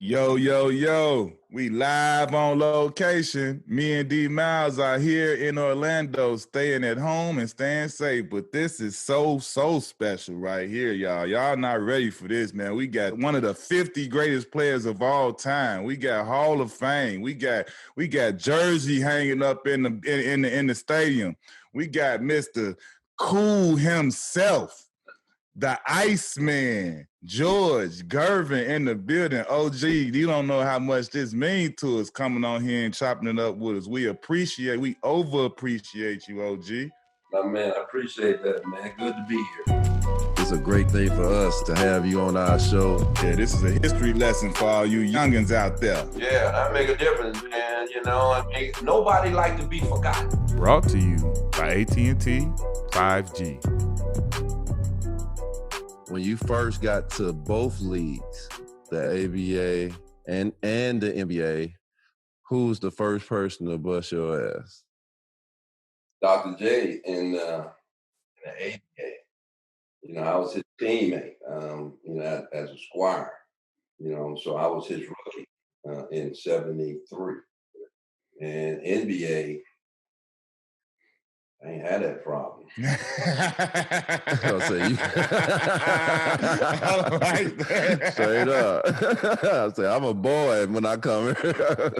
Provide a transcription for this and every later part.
Yo, yo, yo, we live on location. Me and D Miles are here in Orlando, staying at home and staying safe. But this is so special right here, y'all. Y'all not ready for this, man. We got one of the 50 greatest players of all time. We got Hall of Fame. We got Jersey hanging up in the stadium. We got Mr. Cool himself. The Iceman, Geroge Gervin in the building. OG, you don't know how much this means to us coming on here and chopping it up with us. We over appreciate you, OG. My man, I appreciate that, man. Good to be here. It's a great thing for us to have you on our show. Yeah, this is a history lesson for all you youngins out there. Yeah, that make a difference, man. You know, I mean, nobody like to be forgotten. Brought to you by AT&T 5G. When you first got to both leagues, the ABA and the NBA, who's the first person to bust your ass? Dr. J in the ABA. You know, I was his teammate, you know, as a squire. You know, so I was his rookie in '73. And NBA, I ain't had that problem. I'll say you. I like that. Straight up. I'll say I'm a boy when I come here.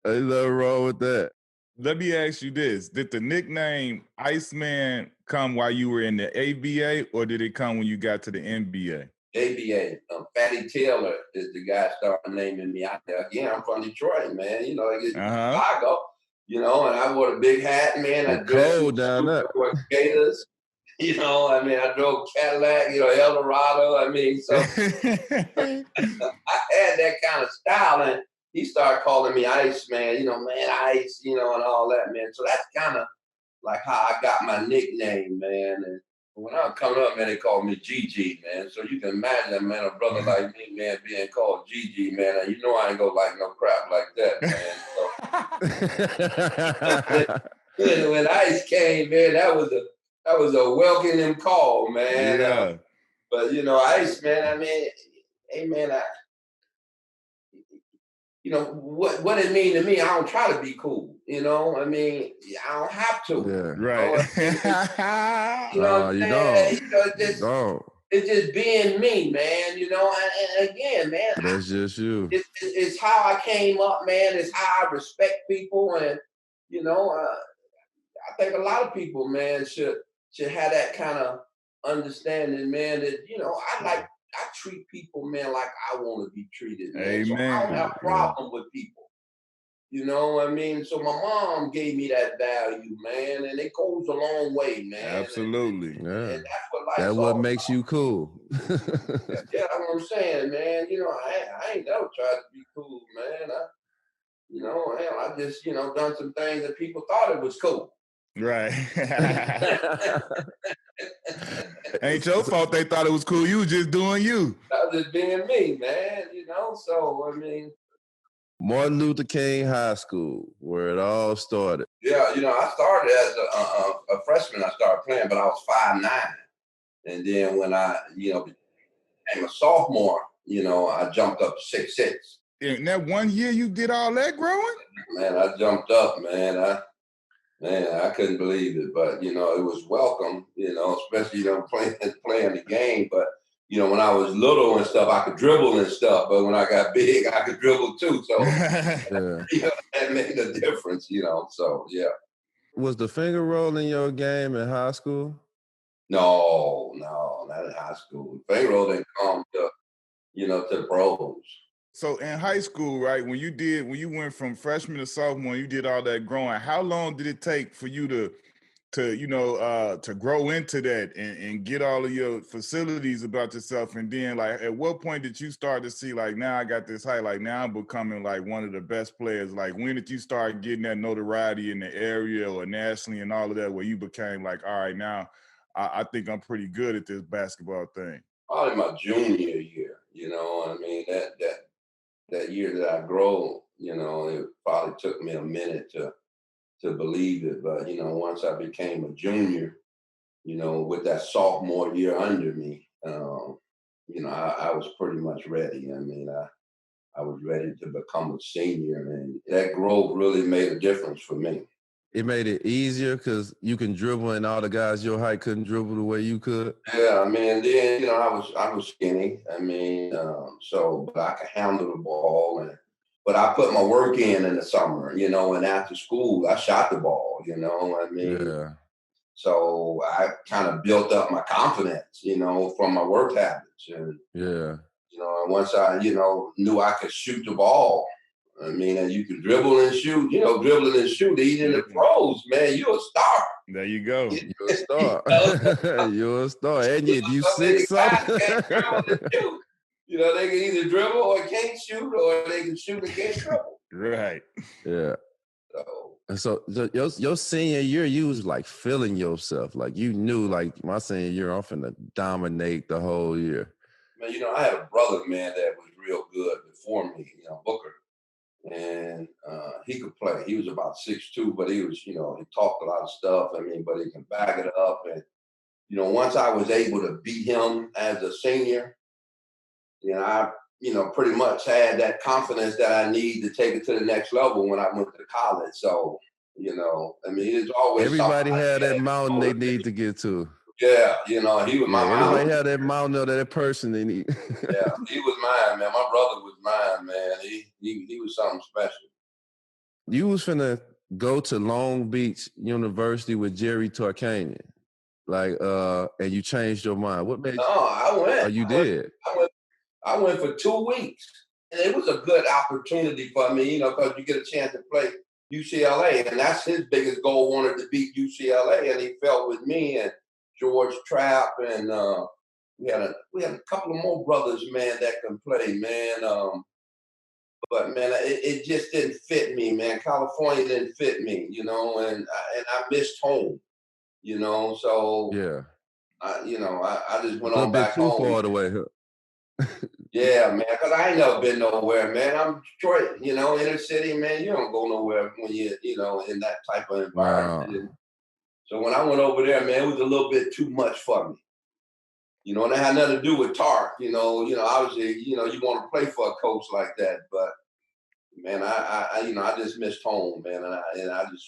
Ain't nothing wrong with that. Let me ask you this. Did the nickname Iceman come while you were in the ABA, or did it come when you got to the NBA? ABA. Fatty Taylor is the guy started naming me out there. Again, I'm from Detroit, man. You know, Chicago. You know, and I wore a big hat, man. I cold down there. Skaters. You know, I mean, I drove Cadillac, you know, Eldorado. I mean, so I had that kind of style, and he started calling me Iceman, you know, man, Ice, you know, and all that, man. So that's kind of like how I got my nickname, man. And when I was coming up, man, they called me GG, man. So you can imagine, man, a brother like me, man, being called GG, man. And you know I ain't gonna like no crap like that, man. So when Ice came, man, that was a welcoming call, man. Yeah. But you know, Ice, man, I mean, hey, man, you know what it mean to me. I don't try to be cool. You know, I mean, I don't have to. Yeah. Right. You know, you don't. You know, it's just being me, man. You know, and again, man, that's just you. It's how I came up, man. It's how I respect people, and you know, I think a lot of people, man, should have that kind of understanding, man. That you know, I treat people, man, like I want to be treated, man. Amen. So I don't have a problem with people. You know what I mean? So my mom gave me that value, man, and it goes a long way, man. Absolutely. And that's what life's that's what makes you cool. Yeah, that's what I'm saying, man. You know, I ain't never tried to be cool, man. I just, you know, done some things that people thought it was cool. Right. Ain't your fault they thought it was cool. You was just doing you. I was just being me, man, you know? So, I mean. Martin Luther King High School, where it all started. Yeah, you know, I started as a freshman. I started playing, but I was 5'9". And then when I, you know, became a sophomore, you know, I jumped up to 6'6". In that 1 year you did all that growing? Man, I jumped up, man. I couldn't believe it, but you know, it was welcome, you know, especially, you know, playing the game. But you know, when I was little and stuff, I could dribble and stuff. But when I got big, I could dribble too. So you know, that made a difference, you know. So yeah. Was the finger roll in your game in high school? No, not in high school. Finger roll didn't come to, you know, to pros. So in high school, right, when you went from freshman to sophomore, you did all that growing, how long did it take for you to grow into that and get all of your facilities about yourself? And then like, at what point did you start to see like, now I got this height, like now I'm becoming like one of the best players? Like when did you start getting that notoriety in the area or nationally and all of that, where you became like, all right, now I think I'm pretty good at this basketball thing? Probably my junior year, you know. I mean, that year that I grew, you know, it probably took me a minute to believe it. But, you know, once I became a junior, you know, with that sophomore year under me, you know, I was pretty much ready. I mean, I was ready to become a senior, and that growth really made a difference for me. It made it easier because you can dribble, and all the guys your height couldn't dribble the way you could. Yeah, I mean, then I was skinny. I mean, but I could handle the ball, but I put my work in the summer, and after school I shot the ball. I mean, Yeah. so I kind of built up my confidence, from my work habits, and Yeah. and once I, knew I could shoot the ball. I mean, and you can dribble and shoot, dribbling and shoot. Even in the pros, man, you're a star. There you go. You're a star. You're a star. And if you so many 6 guys something. can't dribble and shoot. They can either dribble or can't shoot, or they can shoot and can't dribble. Right. Yeah. So your senior year, you was like feeling yourself. Like you knew, like my senior year, I'm finna dominate the whole year. Man, I had a brother, man, that was real good before me, Booker. And he could play. He was about 6'2", but he was, he talked a lot of stuff. I mean, but he can back it up. And, once I was able to beat him as a senior, I, pretty much had that confidence that I need to take it to the next level when I went to college. So, I mean, it's always everybody had that mountain they need to get to. Yeah, he was my mountain. Everybody had that mountain or that person they need. Yeah, he was mine, man. My brother was mine, man. He was something special. You was finna go to Long Beach University with Jerry Tarkanian, and you changed your mind. What made? No, I went. Oh, you did. I went for 2 weeks, and it was a good opportunity for me, because you get a chance to play UCLA, and that's his biggest goal. Wanted to beat UCLA, and he felt with me and George Trapp, and we had a couple of more brothers, man, that can play, man. But man, it just didn't fit me, man. California didn't fit me, and I missed home, So yeah, I just went on back home. Too far away. Yeah, man, because I ain't never been nowhere, man. I'm Detroit, inner city, man. You don't go nowhere when you, in that type of environment. Wow. So when I went over there, man, it was a little bit too much for me. And it had nothing to do with Tark, obviously, you want to play for a coach like that. But man, I just missed home, man. And I just,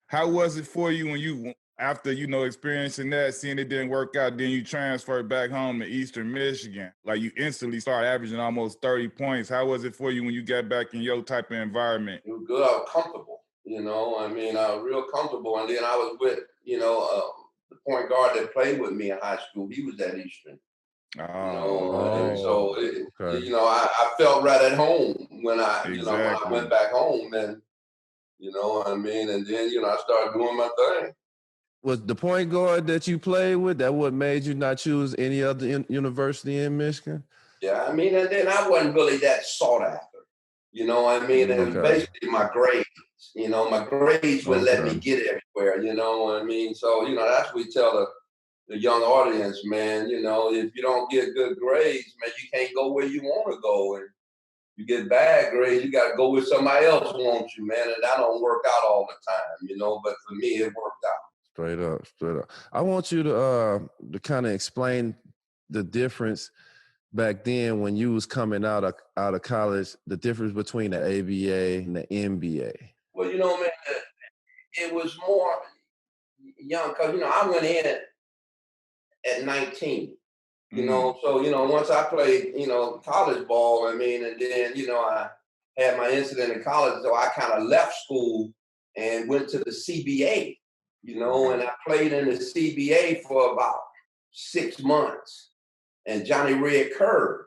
How was it for you when you, after, experiencing that, seeing it didn't work out, then you transferred back home to Eastern Michigan? Like you instantly started averaging almost 30 points. How was it for you when you got back in your type of environment? It was good. I was comfortable, I was real comfortable. And then I was with, the point guard that played with me in high school. He was at Eastern. And so, I felt right at home when I, when I went back home, and, and then, I started doing my thing. Was the point guard that you played with, that what made you not choose any other university in Michigan? Yeah, and then I wasn't really that sought after. It was basically my grades. My grades would let me get everywhere, So, that's what we tell the young audience, man, if you don't get good grades, man, you can't go where you want to go. And you get bad grades, you got to go where somebody else wants you, man. And that don't work out all the time, but for me, it worked out. Straight up. I want you to kind of explain the difference back then when you was coming out of college, the difference between the ABA and the NBA. Well, man, it was more young because, I went in at 19, so, once I played, college ball, and then, I had my incident in college, so I kind of left school and went to the CBA. And I played in the CBA for about 6 months. And Johnny Red Kerr,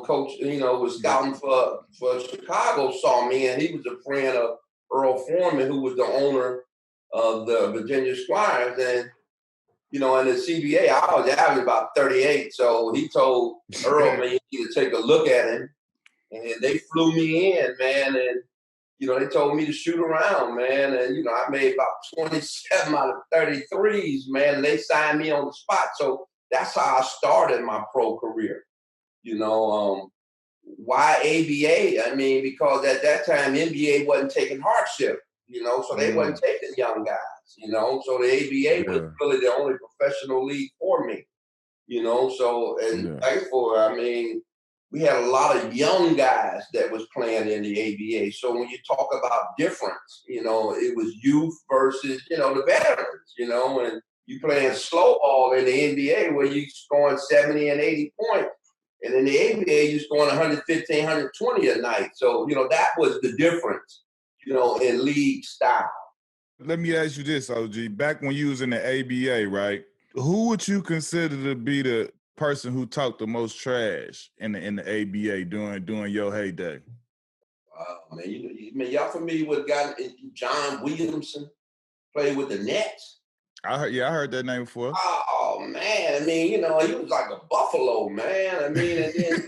coach, was scouting for Chicago, saw me, and he was a friend of Earl Foreman, who was the owner of the Virginia Squires. And, in the CBA, I was averaging about 38. So he told Earl, man, you need to take a look at him. And they flew me in, man, and they told me to shoot around, man. And, I made about 27 out of 33s, man. And they signed me on the spot. So that's how I started my pro career. Why ABA? Because at that time, NBA wasn't taking hardship, so they wasn't taking young guys, So the ABA was really the only professional league for me, So, and thankful, we had a lot of young guys that was playing in the ABA. So when you talk about difference, you know, it was youth versus, you know, the veterans, you know, and you playing slow ball in the NBA where you scoring 70 and 80 points. And in the ABA, you scoring 115, 120 a night. So, you know, that was the difference, you know, in league style. Let me ask you this, OG. Back when you was in the ABA, right? Who would you consider to be the person who talked the most trash in the ABA during your heyday? Man, y'all familiar with a guy John Williamson, played with the Nets? I heard that name before. Oh man, I mean, you know, he was like a buffalo, man. I mean, and then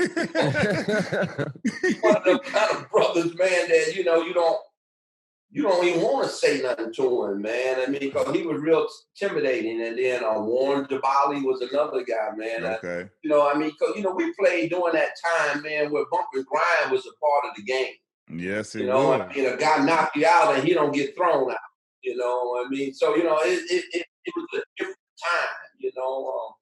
one of them kind of brothers, man, that you know, you don't even want to say nothing to him, man. I mean, because he was real intimidating. And then Warren Jabali was another guy, man. Okay. You know, I mean, because you know, we played during that time, man, where bump and grind was a part of the game. Yes, it you know, was. I mean, a guy knock you out and he don't get thrown out. You know, I mean, so you know, it was a different time. You know,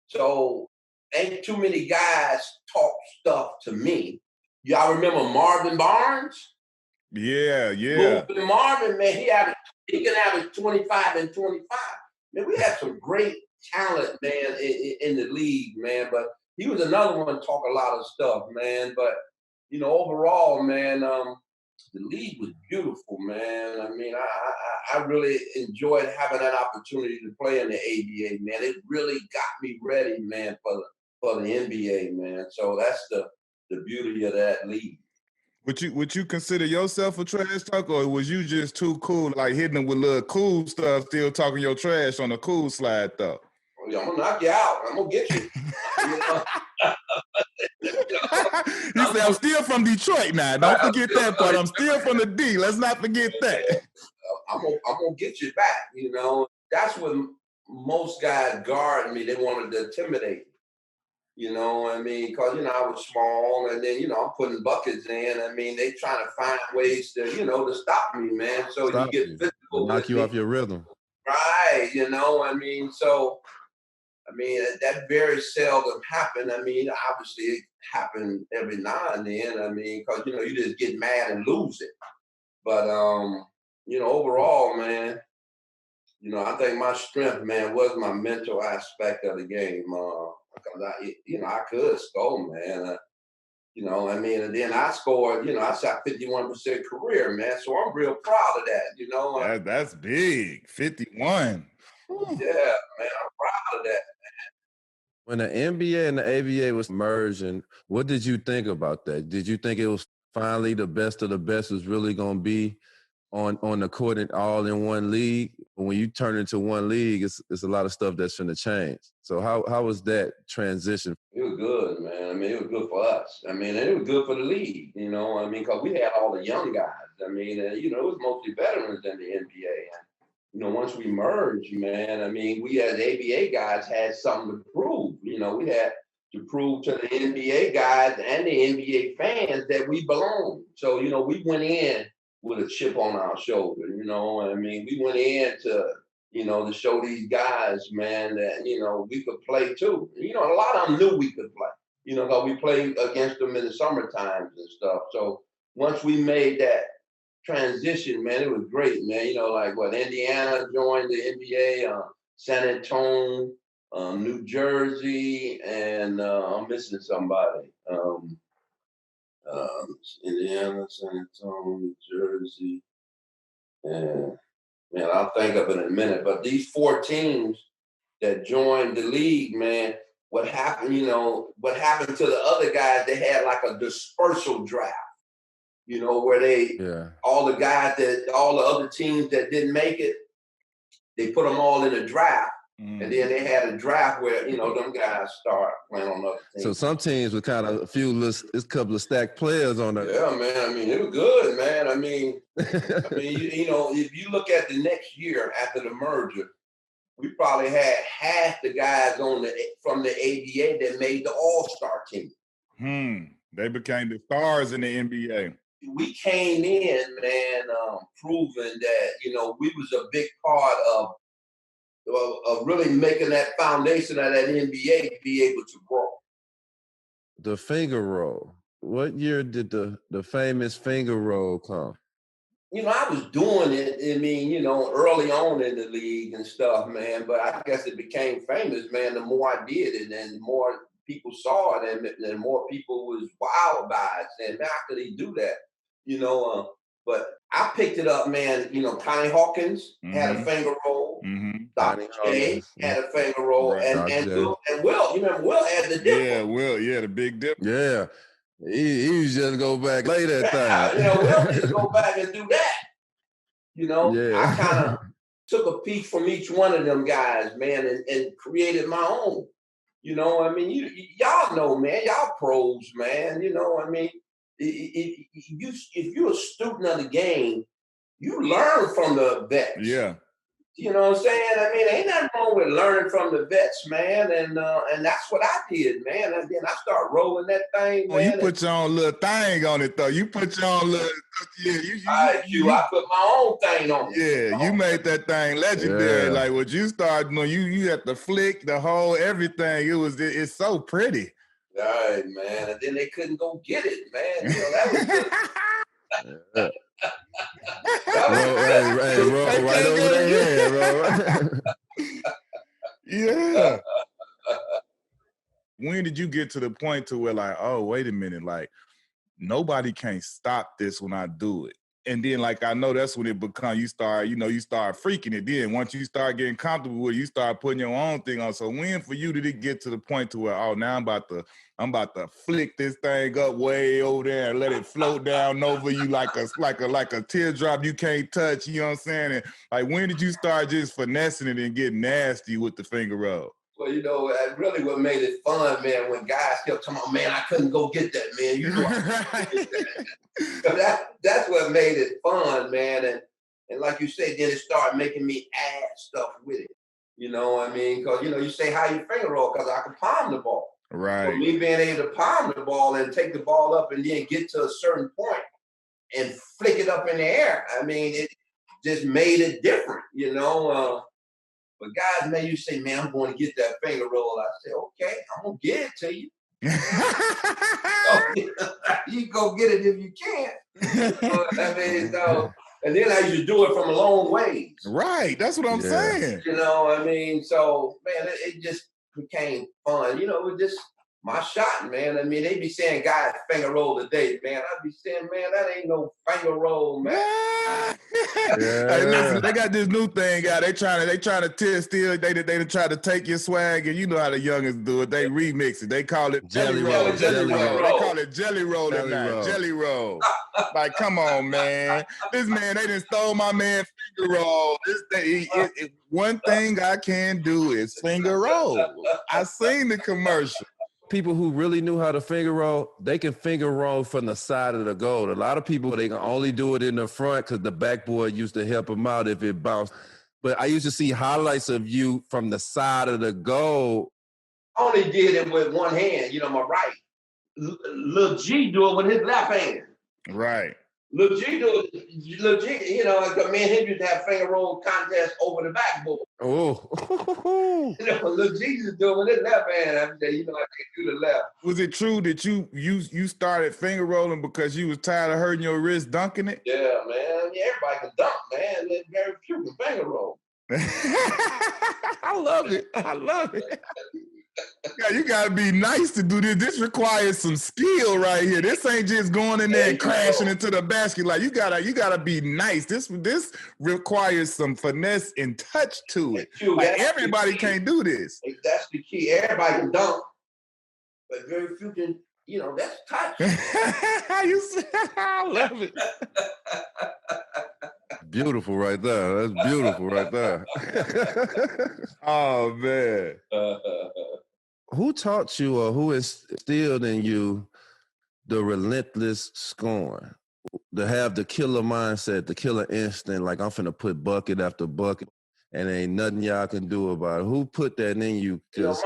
so ain't too many guys talk stuff to me. Y'all remember Marvin Barnes? Yeah. Marvin, man, he can average 25 and 25. Man, we had some great talent, man, in the league, man. But he was another one to talk a lot of stuff, man. But you know, overall, man, the league was beautiful, man. I mean, I really enjoyed having that opportunity to play in the ABA, man. It really got me ready, man, for the NBA, man. So that's the beauty of that league. Would you consider yourself a trash talker, or was you just too cool, like hitting them with little cool stuff, still talking your trash on a cool slide though? I'm gonna knock you out. I'm gonna get you. You know? He said, "I'm still from Detroit now. Don't forget that part. I'm still from the D. Let's not forget that." I'm gonna get you back. You know, that's what most guys guard me. They wanted to intimidate me. You know what I mean? Because, you know, I was small and then, you know, I'm putting buckets in. I mean, they trying to find ways to, you know, to stop me, man. So you get physical. Knock you off your rhythm. Right. You know, I mean, so, I mean, that very seldom happened. I mean, obviously it happened every now and then. I mean, because, you know, you just get mad and lose it. But, you know, overall, man, you know, I think my strength, man, was my mental aspect of the game. Because I could score, man. You know, I mean, and then I scored, you know, I shot 51% career, man. So I'm real proud of that, you know. That's big, 51. Yeah, man, I'm proud of that, man. When the NBA and the ABA was merging, what did you think about that? Did you think it was finally the best of the best was really going to be on the court and all in one league? When you turn into one league, it's a lot of stuff that's going to change. So how was that transition? It was good, man. I mean, it was good for us. I mean, and it was good for the league, you know. I mean, because we had all the young guys. I mean, you know, it was mostly veterans in the NBA. And, you know, once we merged, man, I mean, we as ABA guys had something to prove. You know, we had to prove to the NBA guys and the NBA fans that we belong. So, you know, we went in with a chip on our shoulder, you know. I mean, we went in to, you know, to show these guys, man, that, you know, we could play too. You know, a lot of them knew we could play, you know, because we played against them in the summer times and stuff. So once we made that transition, man, it was great, man. You know, like Indiana joined the NBA, San Antonio, New Jersey, and I'm missing somebody. Indiana, San Antonio, New Jersey, and man, I'll think of it in a minute. But these 4 teams that joined the league, man, what happened to the other guys, they had like a dispersal draft, you know, where all the other teams that didn't make it, they put them all in a draft. And then they had a draft where, you know, them guys start playing on other teams. So some teams with kind of a couple of stacked players on there. Yeah, man. I mean, it was good, man. I mean, you know, if you look at the next year after the merger, we probably had half the guys from the ABA that made the All-Star team. They became the stars in the NBA. We came in, man, proving that, you know, we was a big part of really making that foundation of that NBA be able to grow. the finger roll. What year did the famous finger roll come? You know, I was doing it, I mean, you know, early on in the league and stuff, man, but I guess it became famous, man, the more I did it and the more people saw it and the more people was wild by it, saying, man, how could he do that? You know, but I picked it up, man, you know, Connie Hawkins had a finger roll. Dr. J had a finger roll, Right. and Will, you remember Will had the dipper. Yeah, Will, the big dipper. Yeah. He used to go back lay that thing. You know, Will used to go back and do that. You know, Yeah. I kind of took a piece from each one of them guys, man, and created my own. You know, I mean, y'all know, man, y'all pros, man. You know, I mean, if you're a student of the game, you learn from the vets. Yeah. You know what I'm saying? I mean, ain't nothing wrong with learning from the vets, man. And that's what I did, man. And then I start rolling that thing, man. Oh, you put your own little thing on it, though. You put your own little, I put my own thing on it. Yeah, you made that thing legendary. Yeah. Like what you started doing, you had the flick, the whole everything. It's so pretty. All right, man. And then they couldn't go get it, man. You know, that was good. Roll right over their head, bro. Yeah. When did you get to the point to where like, oh, wait a minute, like nobody can stop this when I do it? And then like I know that's when it becomes you start freaking it. Then once you start getting comfortable with it, you start putting your own thing on. So when for you did it get to the point to where, oh, now I'm about to flick this thing up way over there and let it float down over you like a teardrop you can't touch, you know what I'm saying? And like when did you start just finessing it and getting nasty with the finger roll? Well, you know, really what made it fun, man, when guys kept talking about, man, I couldn't go get that, man. You know, I couldn't get that. So that's what made it fun, man. And like you say, then it started making me add stuff with it. You know what I mean? Because, you know, you say how you finger roll, because I can palm the ball. Right. So me being able to palm the ball and take the ball up and then get to a certain point and flick it up in the air, I mean, it just made it different, you know? But guys, man, you say, man, I'm going to get that finger roll. I say, okay, I'm going to get it to you. You go get it if you can. You know what I mean? So, and then I used to do it from a long ways. Right, that's what I'm saying. You know what I mean? So, man, it just became fun. You know, it was just my shot, man. I mean, they be saying, guys, finger roll today, man. I'd be saying, man, that ain't no finger roll, man. Hey, listen, they got this new thing out. They trying to steal. They try to take your swag, and you know how the youngins do it. They remix it. They call it jelly roll. Jelly roll. They call it jelly roll tonight. Jelly roll. Like, come on, man. This man, they done stole my man finger roll. One thing I can do is finger roll. I seen the commercial. People who really knew how to finger roll, they can finger roll from the side of the goal. A lot of people, they can only do it in the front because the backboard used to help them out if it bounced. But I used to see highlights of you from the side of the goal. I only did it with one hand, you know, my right. Lil G do it with his left hand. Right. Lil G, you know, like me and him used to have finger roll contests over the backboard. Oh. You know, Lil G used to do it with his left hand. I say, you know, I can't do the left. Was it true that you started finger rolling because you was tired of hurting your wrist dunking it? Yeah, man. Yeah, everybody can dunk, man. There's very few can finger roll. I love it. I love it. Yeah, you gotta be nice to do this. This requires some skill right here. This ain't just going in there and crashing into the basket. Like you gotta be nice. This requires some finesse and touch to it. Like everybody can't do this. That's the key. Everybody can dunk, but very few can. You know, that's touch. I love it. Beautiful right there. That's beautiful right there. Oh man. Who taught you or who instilled in you the relentless scoring? To have the killer mindset, the killer instinct, like I'm finna put bucket after bucket and ain't nothing y'all can do about it. Who put that in you? You know,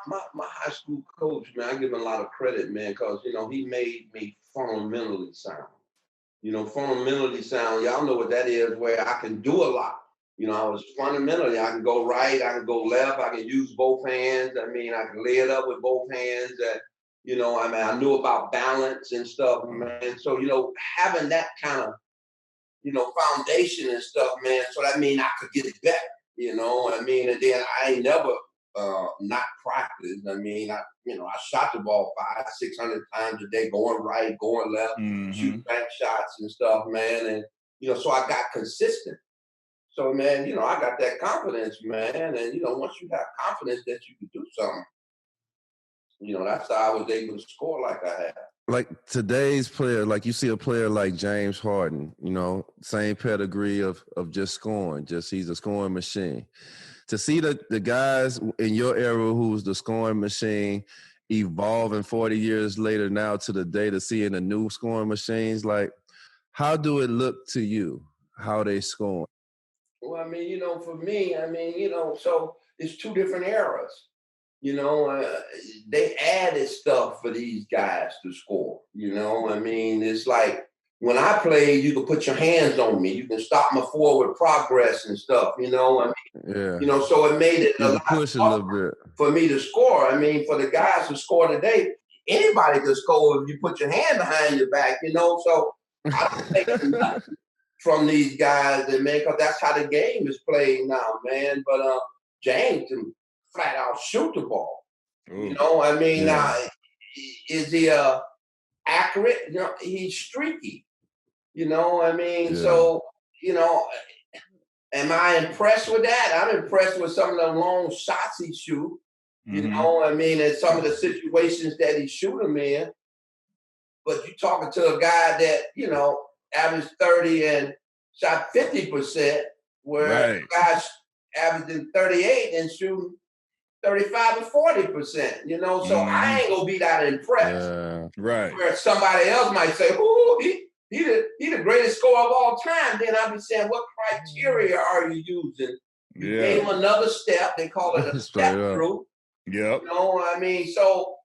my high school coach, man, I give him a lot of credit, man, because, you know, he made me fundamentally sound. You know, fundamentally sound, y'all know what that is, where I can do a lot. You know, I was fundamentally, I can go right, I can go left, I can use both hands. I mean, I can lay it up with both hands. You know, I mean, I knew about balance and stuff, man. So, you know, having that kind of, you know, foundation and stuff, man. So that mean I could get it better, you know. I mean, and then I ain't never not practiced. I mean, I shot the ball 500-600 times a day, going right, going left, shoot bank shots and stuff, man. And you know, so I got consistent. So, man, you know, I got that confidence, man. And you know, once you have confidence that you can do something, you know, that's how I was able to score like I have. Like today's player, like you see a player like James Harden, you know, same pedigree of just scoring, just he's a scoring machine. To see the guys in your era who was the scoring machine evolving 40 years later now to the day to seeing the new scoring machines, like how do it look to you, how they score? Well, I mean, you know, for me, I mean, you know, so it's two different eras. You know, they added stuff for these guys to score. You know, I mean, it's like when I played, you could put your hands on me. You can stop my forward progress and stuff. You know, I mean, yeah. You know, so it made it a lot push a little bit for me to score. I mean, for the guys who score today, anybody could score if you put your hand behind your back. You know, so I don't take nothing from these guys, and man, because that's how the game is played now, man. But James can flat out shoot the ball. Ooh. You know, I mean, is he accurate? You know, he's streaky. You know, I mean, so you know, am I impressed with that? I'm impressed with some of the long shots he shoot. You know, I mean, and some of the situations that he shoot them in. But you're talking to a guy that, you know, averaged 30 and shot 50%, where guys averaging 38 and shooting 35 and 40%, you know, so I ain't gonna be that impressed. Where somebody else might say, "Ooh, he the greatest scorer of all time." Then I'll be saying, what criteria are you using? You gave him another step. They call it a step through. Yep. You know, I mean, so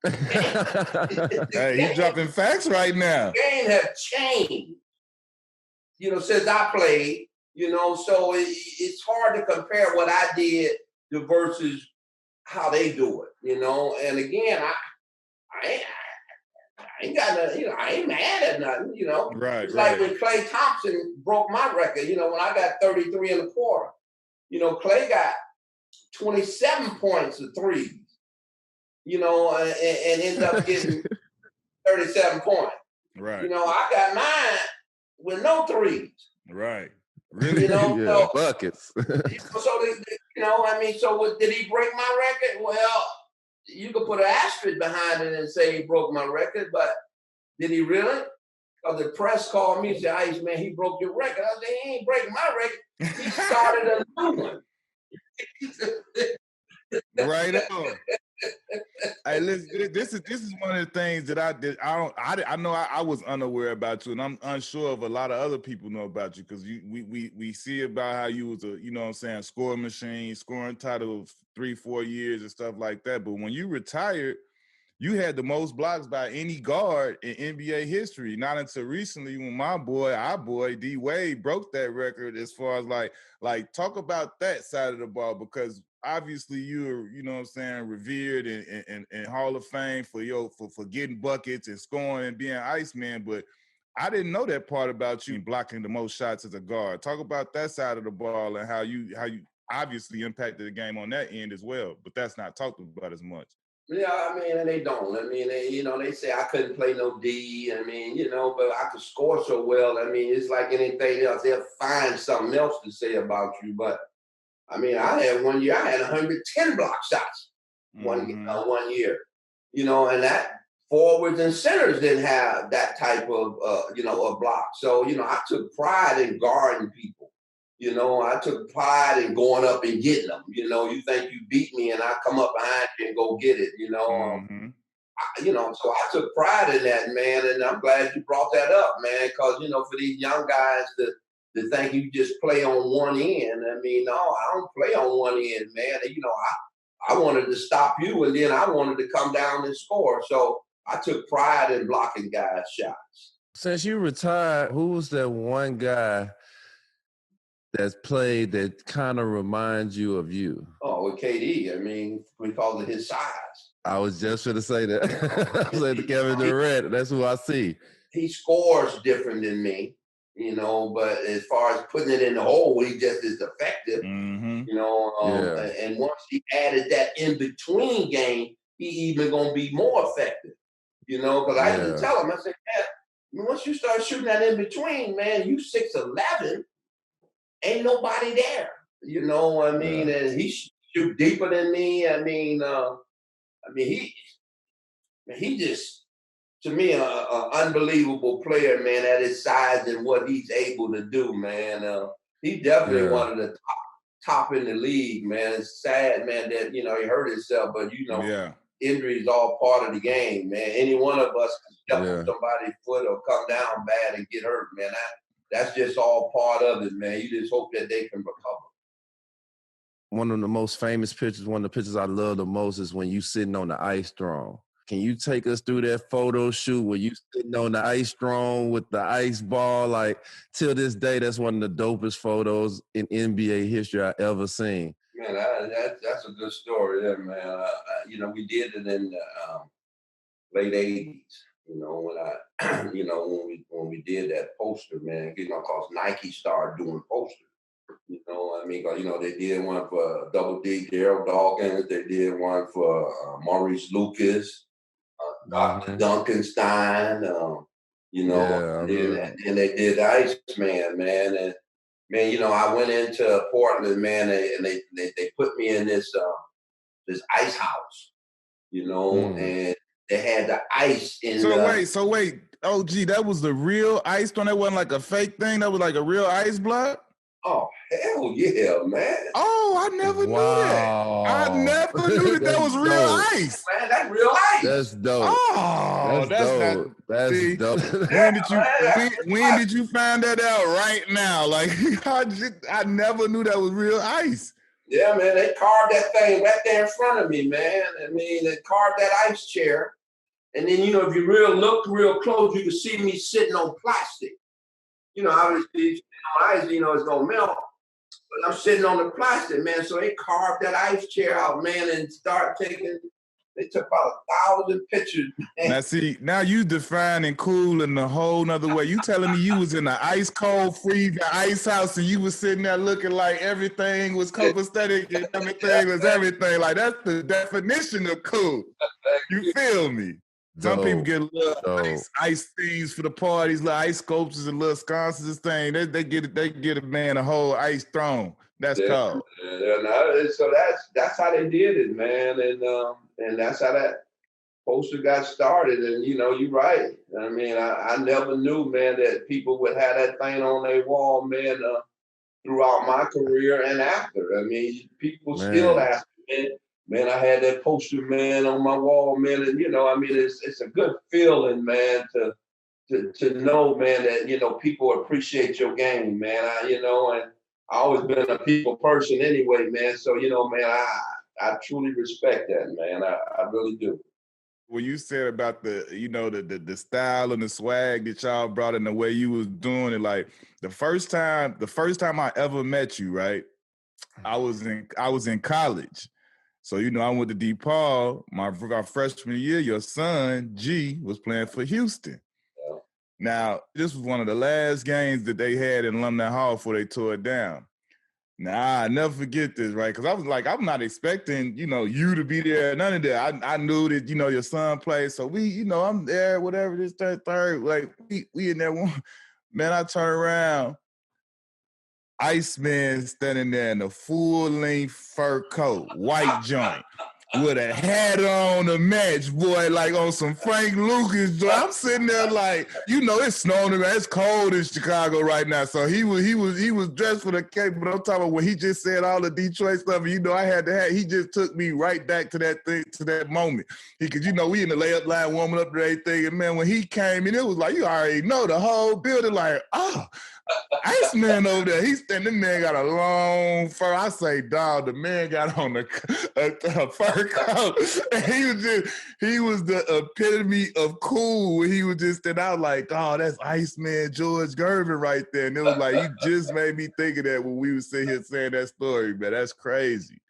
hey, he's dropping facts right now. The game have changed, you know, since I played, you know, so it's hard to compare what I did versus how they do it, you know. And again, I ain't got nothing, you know, I ain't mad at nothing, you know. It's like when Klay Thompson broke my record, you know, when I got 33 and a quarter. You know, Klay got 27 points of threes, you know, and ended up getting 37 points. Right. You know, I got mine with no threes. Right. Really? You know, so, buckets. So, you know, I mean, so did he break my record? Well, you could put an asterisk behind it and say he broke my record, but did he really? Because the press called me and said, "Iceman, he broke your record." I said, "He ain't breaking my record. He started a new one." Right on. Hey, listen, this is one of the things that I know I was unaware about you, and I'm unsure of a lot of other people know about you, because we see about how you was a, you know what I'm saying, scoring machine, scoring title of 3-4 years and stuff like that. But when you retired, you had the most blocks by any guard in NBA history. Not until recently when our boy D Wade broke that record. As far as like talk about that side of the ball, because obviously you're, you know what I'm saying, revered and Hall of Fame for getting buckets and scoring and being Iceman. But I didn't know that part about you, blocking the most shots as a guard. Talk about that side of the ball and how you obviously impacted the game on that end as well. But that's not talked about as much. Yeah, I mean, and they don't. I mean, you know, they say I couldn't play no D. I mean, you know, but I could score so well. I mean, it's like anything else. They'll find something else to say about you. But I mean, I had 1 year, I had 110 block shots one year. You know, and that forwards and centers didn't have that type of, you know, a block. So, you know, I took pride in guarding people. You know, I took pride in going up and getting them. You know, you think you beat me and I come up behind you and go get it, you know. You know, so I took pride in that, man, and I'm glad you brought that up, man, because, you know, for these young guys to think you just play on one end, I mean, no, I don't play on one end, man. And, you know, I wanted to stop you, and then I wanted to come down and score. So I took pride in blocking guys' shots. Since you retired, who's that one guy that's played that kind of reminds you of you? Oh, with KD, I mean, because of his size. I was just going to say that. I said Kevin Durant. That's who I see. He scores different than me, you know, but as far as putting it in the hole, he just is effective, you know. And once he added that in-between game, he even going to be more effective, you know, because I used to tell him, I said, man, once you start shooting that in-between, man, you 6'11", ain't nobody there, you know. I mean, and he shoot deeper than me. I mean, he just, to me, an unbelievable player, man, at his size and what he's able to do, man. He definitely one of the top in the league, man. It's sad, man, that, you know, he hurt himself, but, you know, injury is all part of the game, man. Any one of us can step on somebody's foot or come down bad and get hurt, man. That's just all part of it, man. You just hope that they can recover. One of the most famous pictures, one of the pictures I love the most is when you sitting on the ice throne. Can you take us through that photo shoot where you sitting on the ice throne with the ice ball? Like, till this day, that's one of the dopest photos in NBA history I ever seen. Man, that's a good story there, man. You know, we did it in the late 80s. You know, when we did that poster, man, you know, cause Nike started doing posters. You know, I mean, you know, they did one for Double D, Daryl Dawkins. They did one for Maurice Lucas, Dr. Duncanstein. You know, and they did Iceman, man. And man, you know, I went into Portland, man, and they put me in this ice house. You know, and they had the ice in. So wait, OG, that was the real ice throne. That wasn't like a fake thing. That was like a real ice block. Oh, hell yeah, man. Oh, I never knew that. I never knew that was real ice. Man, that's real ice. That's dope. Oh, that's dope. When did you find that out right now? Like, I never knew that was real ice. Yeah, man, they carved that thing right there in front of me, man. I mean, they carved that ice chair. And then, you know, if you look real close, you can see me sitting on plastic. You know, obviously, ice, you know, it's gonna melt. But I'm sitting on the plastic, man. So they carved that ice chair out, man, and they took about 1,000 pictures, man. Now see, now you defining cool in a whole nother way. You telling me you was in an ice cold freezing ice house and you was sitting there looking like everything was copacetic and everything was everything. Like, that's the definition of cool. You feel me? Some people get little ice things for the parties, little ice sculptures and little sconces and things. They get a man a whole ice throne. That's cold. So that's how they did it, man, and that's how that poster got started. And you know, you're right. I mean, I never knew, man, that people would have that thing on their wall, man, throughout my career and after. I mean, people still ask me, man, I had that poster, man, on my wall, man, and you know, I mean, it's a good feeling, man, to know, man, that you know people appreciate your game, man. You know, and I always been a people person anyway, man. So you know, man, I truly respect that, man. I really do. When you said about the style and the swag that y'all brought in the way you was doing it, like the first time I ever met you, right? I was in college. So, you know, I went to DePaul, my freshman year. Your son, G, was playing for Houston. Yeah. Now, this was one of the last games that they had in Alumni Hall before they tore it down. Now, I never forget this, right? Because I was like, I'm not expecting, you know, you to be there, none of that. I knew that, you know, your son played. So we, you know, I'm there, whatever, this, third. Like, we in there one. Man, I turn around. Iceman standing there in a full-length fur coat, white joint, with a hat on, a match, boy, like on some Frank Lucas joint. I'm sitting there like, you know, it's snowing, man. It's cold in Chicago right now. So he was dressed for the cape, but I'm talking about when he just said all the Detroit stuff, and you know, I had to have, he just took me right back to that thing, to that moment. Because, you know, we in the layup line warming up and everything, and man, when he came in, it was like, you already know the whole building, like, oh, Iceman over there, the man got a long fur. I say, dog, the man got on a fur coat. And he was the epitome of cool. He was just standing out like, oh, that's Iceman George Gervin right there. And it was like, you just made me think of that when we were sitting here saying that story, man. That's crazy.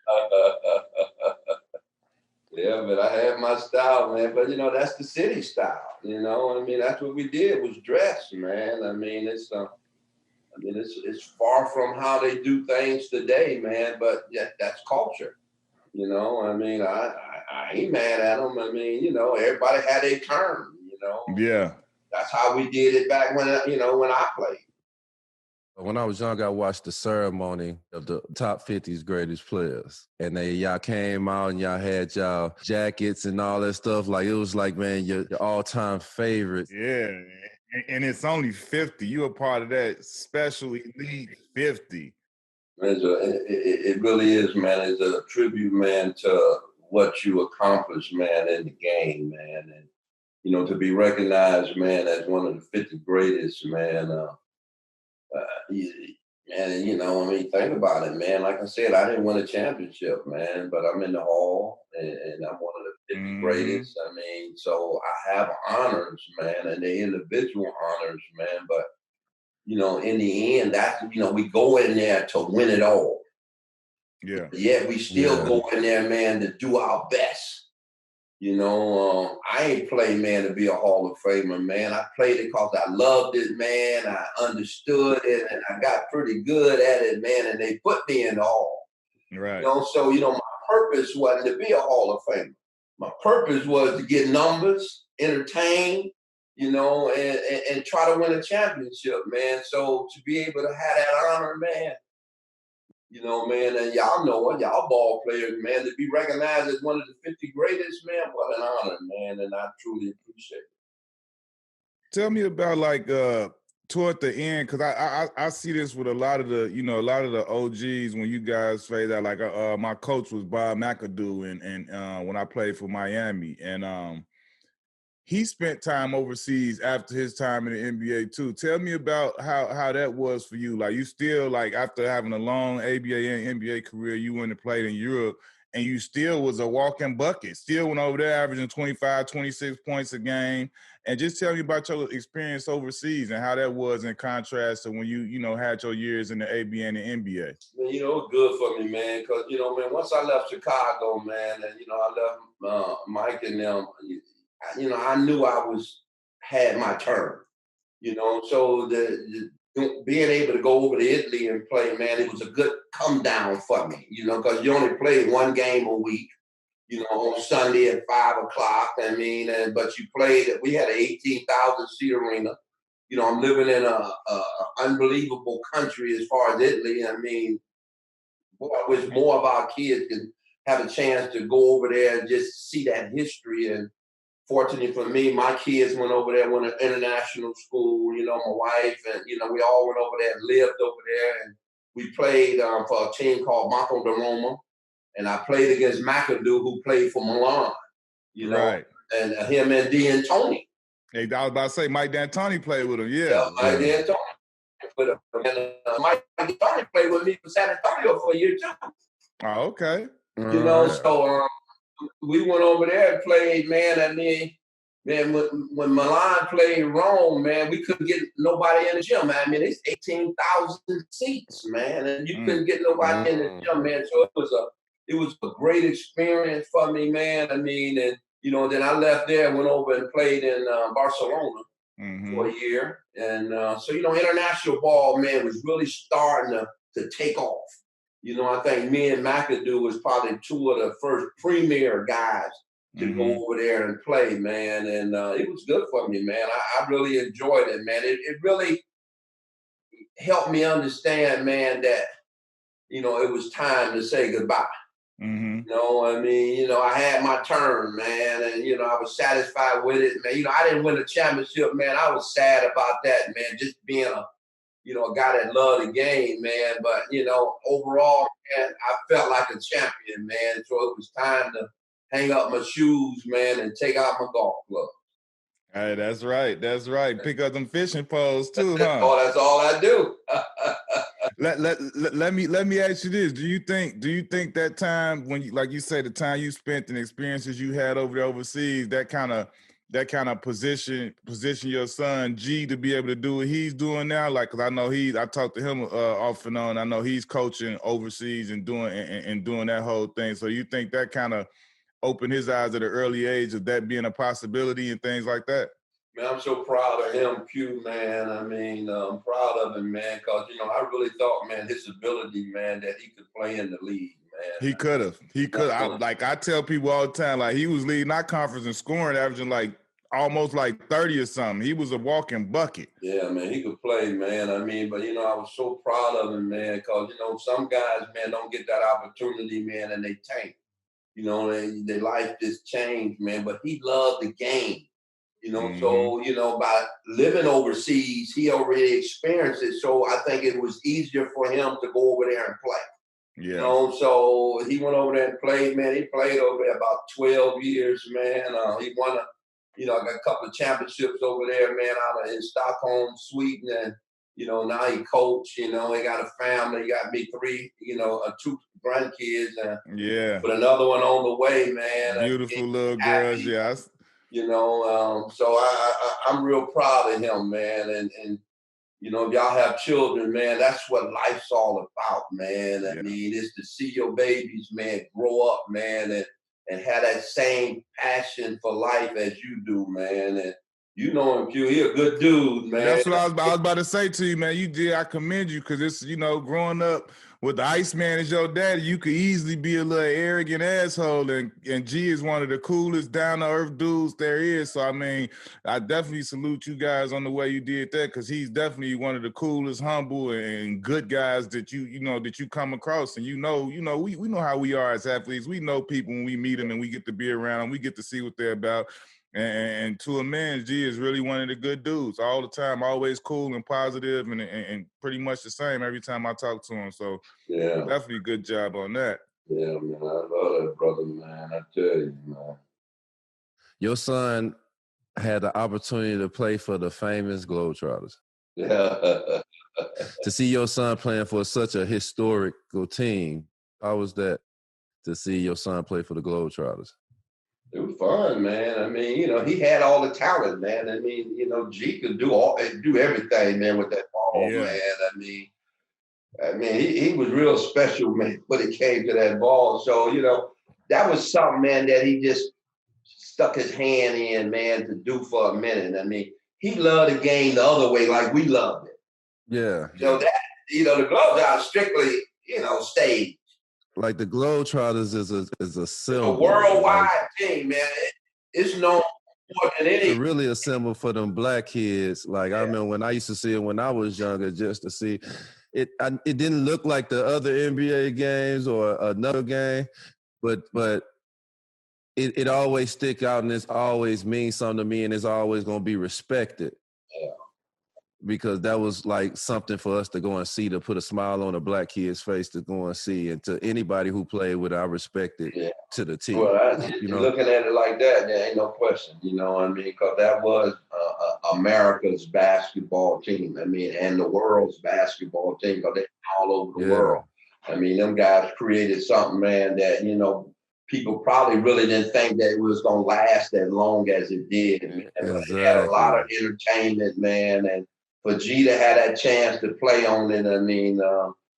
Yeah, but I had my style, man. But you know, that's the city style. You know, I mean, that's what we did was dress, man. I mean, it's far from how they do things today, man. But yeah, that's culture. You know, I mean, I ain't mad at them. I mean, you know, everybody had a turn. You know, Yeah. that's how we did it back when when I played. When I was young, I watched the ceremony of the top 50's greatest players. And y'all came out and y'all had y'all jackets and all that stuff. Like, it was like, man, your all-time favorites. Yeah. And it's only 50. You a part of that special elite 50. It really is, man. It's a tribute, man, to what you accomplished, man, in the game, man. And, you know, to be recognized, man, as one of the 50 greatest, man, and you know, I mean, think about it, man. Like I said, I didn't win a championship, man, but I'm in the hall, and I'm one of the 50 greatest. I mean, so I have honors, man, and the individual honors, man. But you know, in the end, that's we go in there to win it all. Yeah. Yet we still go in there, man, to do our best. You know, I ain't played, man, to be a Hall of Famer, man. I played it because I loved it, man. I understood it, and I got pretty good at it, man. And they put me in the Hall. Right. You know, so, my purpose wasn't to be a Hall of Famer. My purpose was to get numbers, entertain, and try to win a championship, man. So to be able to have that honor, man, man, and y'all know it, y'all ball players, man, to be recognized as one of the 50 greatest, man, what an honor, man, and I truly appreciate it. Tell me about toward the end, because I see this with a lot of the OGs when you guys fade out. Like my coach was Bob McAdoo, and when I played for Miami, and he spent time overseas after his time in the NBA too. Tell me about how that was for you. Like, you still, like, after having a long ABA and NBA career, you went and played in Europe, and you still was a walking bucket. Still went over there averaging 25, 26 points a game. And just tell me about your experience overseas and how that was in contrast to when you had your years in the ABA and the NBA. Man, it was good for me, man, because, man, once I left Chicago, man, and, I left Mike and them, I knew I had my turn, so the being able to go over to Italy and play, man, it was a good come down for me, because you only play one game a week, on Sunday at 5 o'clock. I mean, but you played, we had an 18,000 seat arena. I'm living in a unbelievable country as far as Italy. I mean, boy, I wish more of our kids can have a chance to go over there and just see that history. And fortunately for me, my kids went over there, went to international school, my wife, and, we all went over there and lived over there. And we played for a team called Marco de Roma. And I played against McAdoo, who played for Milan, right. And him and D'Antoni. Hey, I was about to say Mike D'Antoni played with him, yeah. Mike D'Antoni with him. And Mike D'Antoni played with me for San Antonio for a year, too. Oh, okay. So we went over there and played, man. I mean, man, when Milan played Rome, man, we couldn't get nobody in the gym. I mean, it's 18,000 seats, man, and you couldn't get nobody in the gym, man. So it was a great experience for me, man. I mean, and then I left there, went over and played in Barcelona for a year, and so international ball, man, was really starting to take off. I think me and McAdoo was probably two of the first premier guys to go over there and play, man. And it was good for me, man. I really enjoyed it, man. It really helped me understand, man, that, it was time to say goodbye. I mean, I had my turn, man, and, I was satisfied with it, man. I didn't win a championship, man. I was sad about that, man, just being a guy that loved the game, man. But, overall, man, I felt like a champion, man. So it was time to hang up my shoes, man, and take out my golf clubs. Hey, that's right. That's right. Pick up them fishing poles too, huh? Oh, that's all I do. Let me ask you this. Do you think that time when you, like you say, the time you spent and experiences you had over there overseas, that kind of position your son G to be able to do what he's doing now? Like, cause I know I talked to him off and on. I know he's coaching overseas and doing that whole thing. So you think that kind of open his eyes at an early age of that being a possibility and things like that? Man, I'm so proud of him, Q, man. I mean, I'm proud of him, man, because, you know, I really thought, man, his ability, man, that he could play in the league, man. He could have. He could. I tell people all the time, like, he was leading our conference in scoring, averaging like almost like 30 or something. He was a walking bucket. Yeah, man, he could play, man. I mean, but, you know, I was so proud of him, man, because, you know, some guys, man, don't get that opportunity, man, and they tank. You know, their life just changed, man. But he loved the game. You know, so, you know, by living overseas, he already experienced it. So I think it was easier for him to go over there and play. Yeah. You know, so he went over there and played, man. He played over there about 12 years, man. He won got a couple of championships over there, man, out in Stockholm, Sweden. And, you know, now he coach, you know, he got a family, he got me 2 grandkids. And yeah. But another one on the way, man. Beautiful little girls, yes. You know, so I'm real proud of him, man. And you know, if y'all have children, man, that's what life's all about, man. I mean, it's to see your babies, man, grow up, man, and have that same passion for life as you do, man. And you know him, Q. He a good dude, man. That's what I was about to say to you, man. You did. I commend you because it's, you know, growing up with the Iceman as your daddy, you could easily be a little arrogant asshole, and G is one of the coolest, down-to-earth dudes there is. So, I mean, I definitely salute you guys on the way you did that because he's definitely one of the coolest, humble, and good guys that that you come across. And we know how we are as athletes. We know people when we meet them and we get to be around them. We get to see what they're about. And to a man, G is really one of the good dudes all the time, always cool and positive and pretty much the same every time I talk to him. So yeah, definitely good job on that. Yeah, man, I love that brother, man. I tell you, man. Your son had the opportunity to play for the famous Globetrotters. Yeah. To see your son playing for such a historical team, how was that to see your son play for the Globetrotters? It was fun, man. I mean, you know, he had all the talent, man. I mean, you know, G could do everything, man, with that ball, man. I mean, he was real special, man, when it came to that ball. So, you know, that was something, man, that he just stuck his hand in, man, to do for a minute. I mean, he loved the game the other way, like we loved it. Yeah. So that, you know, the Globetrotters strictly, you know, stage. Like the Globetrotters is a symbol. A worldwide team, man. It's known more than any. It's really a symbol for them black kids. Like I remember when I used to see it when I was younger, just to see it. It didn't look like the other NBA games or another game, but it always stick out and it's always means something to me and it's always gonna be respected. Yeah. Because that was like something for us to go and see, to put a smile on a black kid's face to go and see. And to anybody who played with it, I respect it to the team. Well, looking at it like that, there ain't no question, you know what I mean? Because that was America's basketball team. I mean, and the world's basketball team, because they're all over the world. I mean, them guys created something, man, that, you know, people probably really didn't think that it was going to last as long as it did. It had a lot of entertainment, man, and for G to have that chance to play on it, I mean,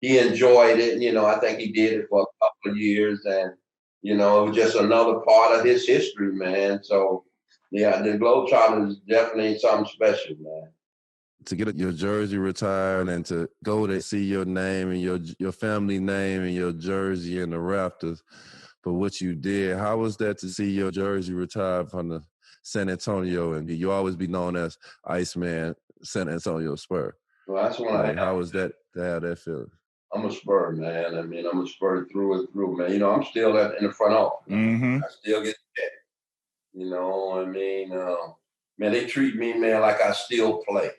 he enjoyed it. You know, I think he did it for a couple of years, and, you know, it was just another part of his history, man. So, yeah, the Globetrotters is definitely something special, man. To get your jersey retired and to go to see your name and your family name and your jersey in the rafters for what you did, how was that to see your jersey retired from the San Antonio and you always be known as Iceman San Antonio Spur? Well, that's when how was that to have that feeling? I'm a Spur, man. I mean, I'm a Spur through and through, man. You know, I'm still in the front office. Mm-hmm. I still get checked. You know, I mean, man, they treat me, man, like I still play.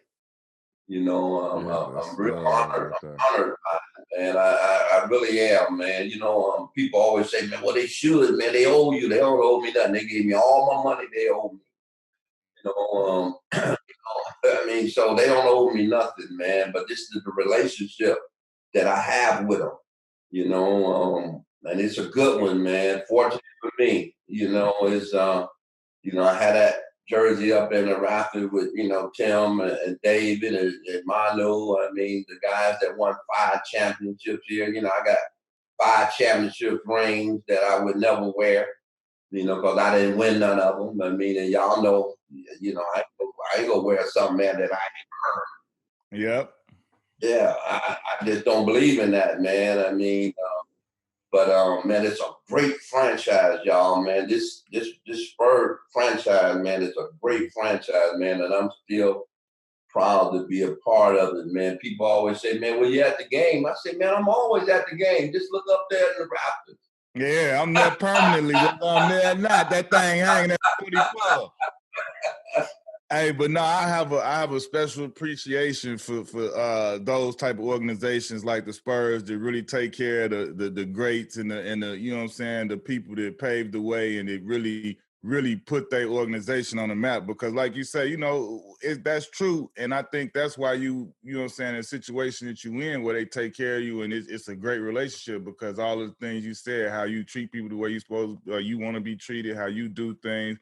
You know, I'm real honored. I'm honored by it, man. I really am, man. You know, people always say, man, well, they should, man. They owe you. They don't owe me nothing. They gave me all my money. They owe me. You know, I mean, so they don't owe me nothing, man. But this is the relationship that I have with them. You know, and it's a good one, man. Fortunate for me, you know, is you know, I had that jersey up in the rafters with, you know, Tim and David and Manu. I mean, the guys that won 5 championships here. You know, I got 5 championship rings that I would never wear. you know, because I didn't win none of them. I mean, and y'all know, you know, I ain't gonna wear something, man, that I ain't earned. Yep. Yeah, I just don't believe in that, man. I mean, but man, it's a great franchise, y'all, man. This Spurs franchise, man, it's a great franchise, man, and I'm still proud to be a part of it, man. People always say, man, when you at the game, I say, man, I'm always at the game. Just look up there in the rafters. Yeah, I'm there permanently, whether I'm there or not. That thing hanging at 44. Hey, but no, I have a special appreciation for those type of organizations like the Spurs that really take care of the greats and the you know what I'm saying, the people that paved the way and it really put their organization on the map. Because like you say, you know, that's true, and I think that's why you know what I'm saying, in a situation that you in where they take care of you and it's a great relationship because all of the things you said, how you treat people the way you supposed you want to be treated, how you do things.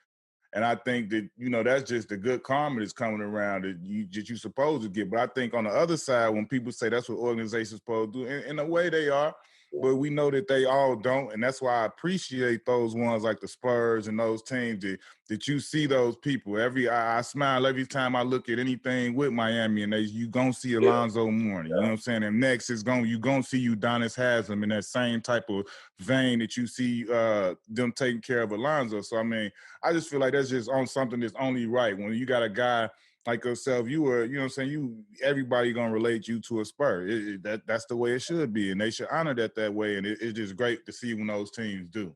And I think that, you know, that's just the good karma that's coming around that you're supposed to get. But I think on the other side, when people say that's what organizations supposed to do, in a way they are, but we know that they all don't. And that's why I appreciate those ones like the Spurs and those teams that you see those people. I smile every time I look at anything with Miami and you going to see Alonzo Mourning. You know what I'm saying? And next is you going to see Udonis Haslem in that same type of vein that you see them taking care of Alonzo. So, I mean, I just feel like that's just on something that's only right. When you got a guy like yourself, you know what I'm saying, everybody gonna relate you to a Spur. That's the way it should be, and they should honor that way. And it's just great to see when those teams do.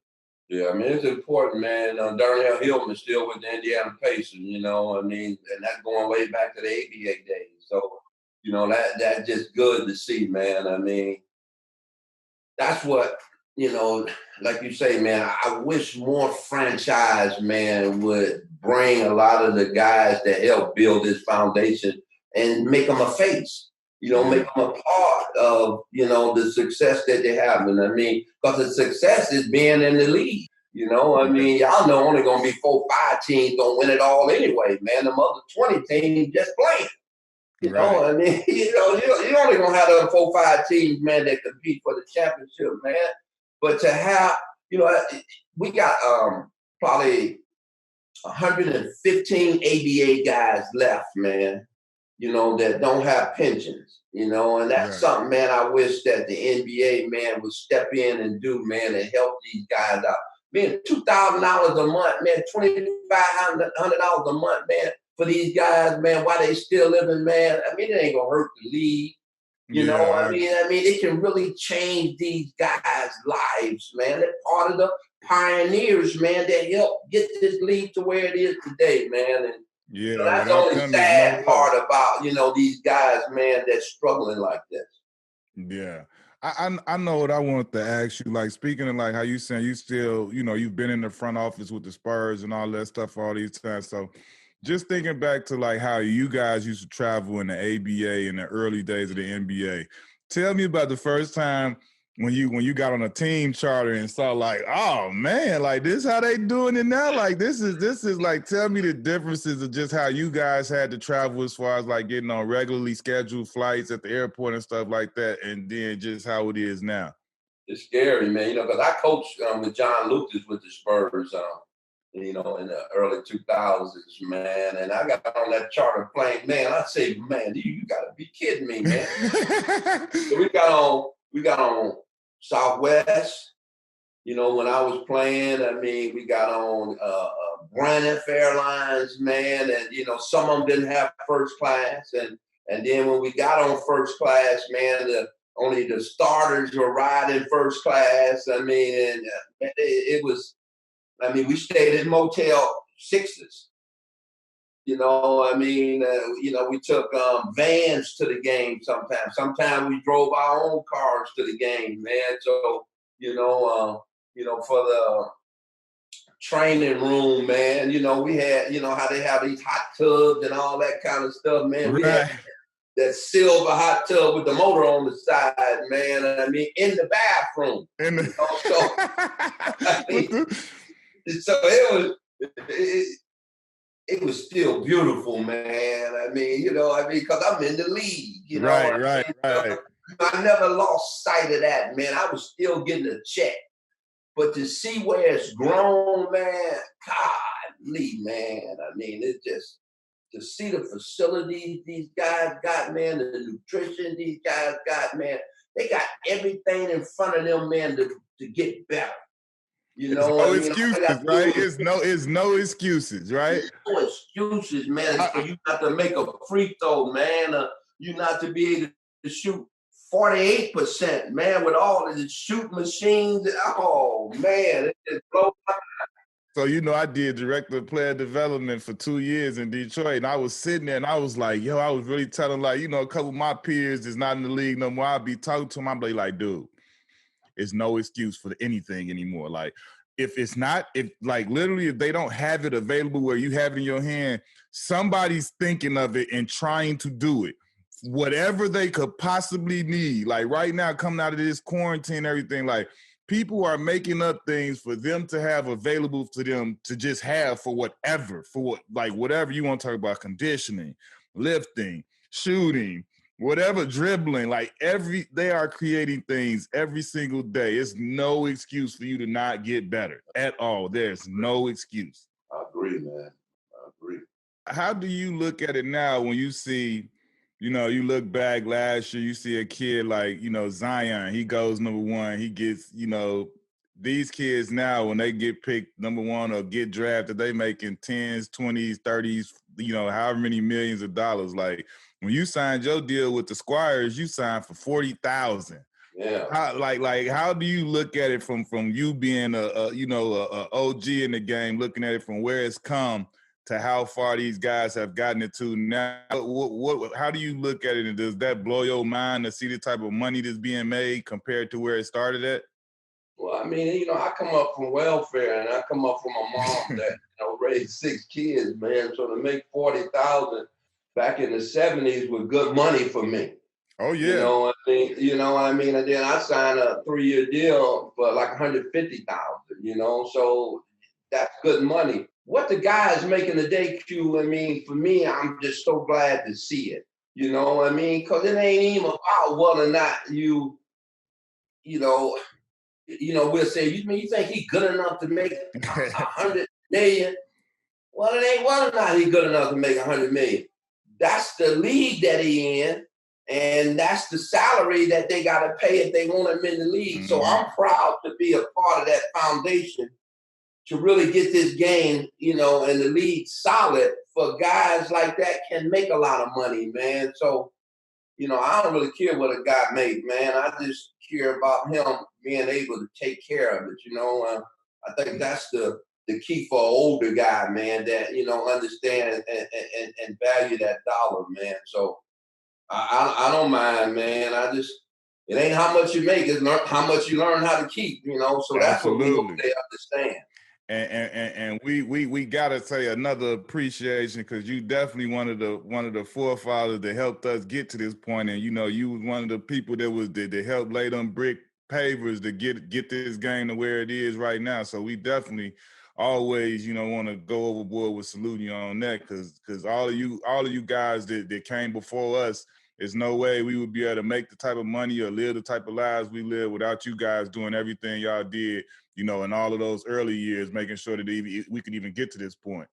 Yeah, I mean, it's important, man. Darnell Hillman's still with the Indiana Pacers, you know, I mean, and that's going way back to the ABA days. So, you know, that's just good to see, man. I mean, that's what, you know, like you say, man, I wish more franchise, man, would bring a lot of the guys that help build this foundation and make them a face, you know, make them a part of, you know, the success that they have. And I mean, because the success is being in the league, you know, I mean, y'all know only going to be 4, 5 teams going to win it all anyway, man. The other 20 teams just playing. You know, I mean, you know, you're only going to have those 4, 5 teams, man, that compete for the championship, man. But to have, you know, we got probably 115 ABA guys left, man, you know, that don't have pensions, you know, and that's something, man, I wish that the NBA, man, would step in and do, man, and help these guys out. Man, $2,000 a month, man, $2,500 a month, man, for these guys, man, while they still living, man. I mean, it ain't gonna hurt the league. You know, I mean, it can really change these guys' lives, man. They're part of the pioneers, man, that helped get this league to where it is today, man. And you know, that's the only sad part about, you know, these guys, man, that's struggling like this. Yeah. I know what I wanted to ask you, like speaking of like how you saying you still, you know, you've been in the front office with the Spurs and all that stuff all these times. So just thinking back to like how you guys used to travel in the ABA in the early days of the NBA. Tell me about the first time when you got on a team charter and saw like, oh man, like this how they doing it now? Like this is like, tell me the differences of just how you guys had to travel as far as like getting on regularly scheduled flights at the airport and stuff like that, and then just how it is now. It's scary, man, you know, because I coached with John Lucas with the Spurs, you know, in the early 2000s, man. And I got on that charter plane, man. I say, man, you got to be kidding me, man. So we got on Southwest. You know, when I was playing, I mean, we got on Braniff Airlines, man. And, you know, some of them didn't have first class. And then when we got on first class, man, only the starters were riding first class. I mean, and it was, I mean, we stayed in Motel 6s. You know, I mean, you know, we took vans to the game sometimes. Sometimes we drove our own cars to the game, man. So, you know, for the training room, man, you know, we had, you know, how they have these hot tubs and all that kind of stuff, man. We had that silver hot tub with the motor on the side, man. I mean, in the bathroom. You know, so, I mean, so it was still beautiful, man. I mean, you know, because I'm in the league, you know. Right. I never lost sight of that, man. I was still getting a check. but to see where it's grown, man, golly, man. I mean, it's just to see the facilities these guys got, man, the nutrition these guys got, man. They got everything in front of them, man, to get better. You know what I mean? Excuses, right? It's no excuses, right? No excuses, man. For you not to make a free throw, man. You not to be able to shoot 48%, man, with all of the shoot machines. Oh, man, it just blows my mind. So, you know, I did director of player development for 2 years in Detroit, and I was sitting there and I was like, yo, I was really telling, like, you know, a couple of my peers that's not in the league no more. I'd be talking to them. I'd be like, dude, it's no excuse for anything anymore. Like, if literally, if they don't have it available where you have it in your hand, somebody's thinking of it and trying to do it. Whatever they could possibly need. Like right now, coming out of this quarantine and everything, like people are making up things for them to have available to them to just have for whatever, whatever you want to talk about, conditioning, lifting, shooting, whatever, dribbling, they are creating things every single day. It's no excuse for you to not get better at all. There's no excuse. I agree, man. I agree. How do you look at it now when you see, you know, you look back last year, you see a kid like, you know, Zion, he goes number one, he gets, you know, these kids now, when they get picked number one or get drafted, they making 10s, 20s, 30s, you know, however many millions of dollars. Like, when you signed your deal with the Squires, you signed for $40,000. Yeah. How do you look at it from you being a OG in the game, looking at it from where it's come to how far these guys have gotten it to now? How do you look at it, and does that blow your mind to see the type of money that's being made compared to where it started at? Well, I mean, you know, I come up from welfare, and I come up from a mom that, you know, raised 6 kids, man. So to make 40,000 back in the 70s was good money for me. Oh yeah. You know what I mean? And then I signed a 3-year deal for like 150,000, you know, so that's good money. What the guys making today, Q, I mean, for me, I'm just so glad to see it. You know what I mean? Because it ain't even about whether or not you know, we'll say, you think he good enough to make 100 million? Well, it ain't whether or not he good enough to make 100 million. That's the league that he in, and that's the salary that they got to pay if they want him in the league. Mm-hmm. So I'm proud to be a part of that foundation to really get this game, you know, and the league solid for guys like that can make a lot of money, man. So, you know, I don't really care what a guy made, man. I just care about him being able to take care of it, you know. I think that's the key for an older guy, man, that, you know, understand and value that dollar, man. So I don't mind, man. It ain't how much you make, it's how much you learn how to keep, you know. So that's Absolutely. What we hope they understand. And we gotta say another appreciation, because you definitely one of the forefathers that helped us get to this point, and you know you was one of the people that helped lay them brick pavers to get this game to where it is right now. So we definitely always, you know, want to go overboard with saluting you on that, because all of you guys that came before us, there's no way we would be able to make the type of money or live the type of lives we live without you guys doing everything y'all did, you know, in all of those early years, making sure that we could even get to this point.